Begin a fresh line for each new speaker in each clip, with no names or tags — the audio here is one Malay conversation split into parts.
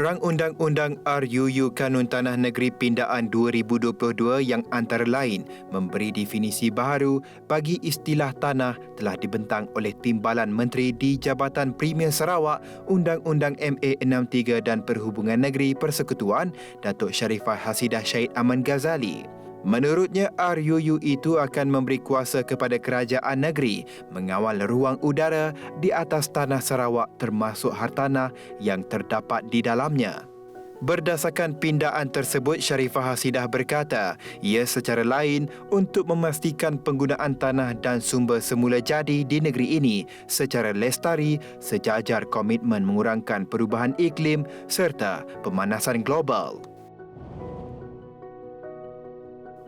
Rang Undang-Undang RUU Kanun Tanah Negeri Pindaan 2022 yang antara lain memberi definisi baharu bagi istilah tanah telah dibentang oleh Timbalan Menteri di Jabatan Premier Sarawak Undang-Undang MA 63 dan Perhubungan Negeri Persekutuan Datuk Sharifah Hasidah Syahid Aman Ghazali. Menurutnya, RUU itu akan memberi kuasa kepada kerajaan negeri mengawal ruang udara di atas tanah Sarawak termasuk hartanah yang terdapat di dalamnya. Berdasarkan pindaan tersebut, Sharifah Hasidah berkata, ia secara lain untuk memastikan penggunaan tanah dan sumber semula jadi di negeri ini secara lestari sejajar komitmen mengurangkan perubahan iklim serta pemanasan global.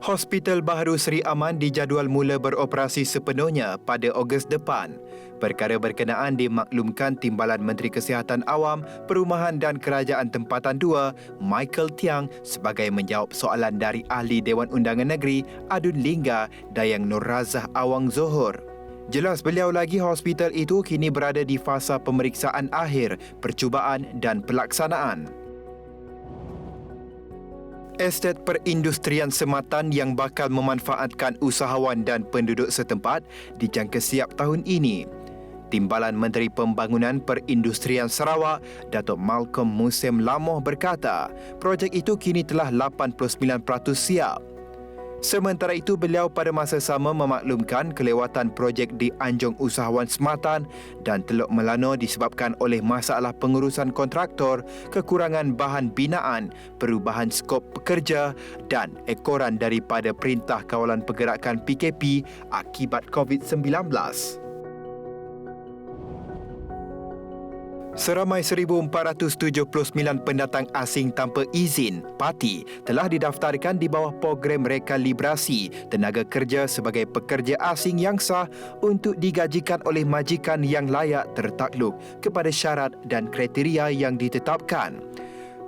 Hospital Baharu Seri Aman dijadual mula beroperasi sepenuhnya pada Ogos depan. Perkara berkenaan dimaklumkan Timbalan Menteri Kesihatan Awam, Perumahan dan Kerajaan Tempatan 2, Michael Tiang sebagai menjawab soalan dari Ahli Dewan Undangan Negeri Adun Lingga Dayang Nur Razah Awang Zohor. Jelas beliau lagi hospital itu kini berada di fasa pemeriksaan akhir, percubaan dan pelaksanaan. Estet perindustrian sematan yang bakal memanfaatkan usahawan dan penduduk setempat dijangka siap tahun ini. Timbalan Menteri Pembangunan Perindustrian Sarawak, Datuk Malcolm Musem Lamoh berkata, projek itu kini telah 89% siap. Sementara itu, beliau pada masa sama memaklumkan kelewatan projek di Anjong Usahawan Sematan dan Teluk Melano disebabkan oleh masalah pengurusan kontraktor, kekurangan bahan binaan, perubahan skop pekerja dan ekoran daripada Perintah Kawalan Pergerakan PKP akibat COVID-19. Seramai 1,479 pendatang asing tanpa izin parti telah didaftarkan di bawah program rekalibrasi tenaga kerja sebagai pekerja asing yang sah untuk digajikan oleh majikan yang layak tertakluk kepada syarat dan kriteria yang ditetapkan.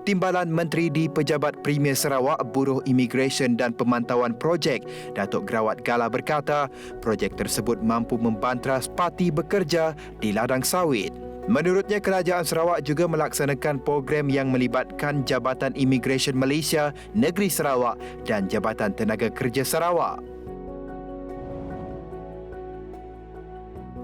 Timbalan Menteri di Pejabat Premier Sarawak Buruh Imigresen dan Pemantauan Projek, Datuk Grawat Gala berkata, projek tersebut mampu membantras parti bekerja di ladang sawit. Menurutnya, Kerajaan Sarawak juga melaksanakan program yang melibatkan Jabatan Imigresen Malaysia Negeri Sarawak dan Jabatan Tenaga Kerja Sarawak.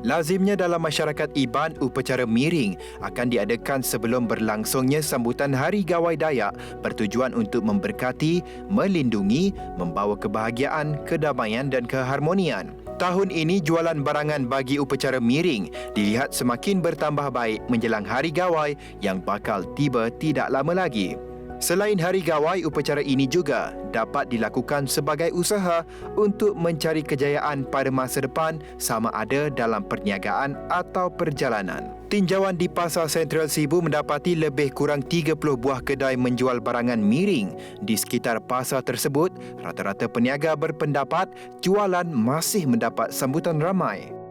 Lazimnya dalam masyarakat Iban, upacara miring akan diadakan sebelum berlangsungnya sambutan Hari Gawai Dayak bertujuan untuk memberkati, melindungi, membawa kebahagiaan, kedamaian dan keharmonian. Tahun ini, jualan barangan bagi upacara miring dilihat semakin bertambah baik menjelang Hari Gawai yang bakal tiba tidak lama lagi. Selain Hari Gawai, upacara ini juga dapat dilakukan sebagai usaha untuk mencari kejayaan pada masa depan sama ada dalam perniagaan atau perjalanan. Tinjauan di Pasar Sentral Sibu mendapati lebih kurang 30 buah kedai menjual barangan miring. Di sekitar pasar tersebut, rata-rata peniaga berpendapat jualan masih mendapat sambutan ramai.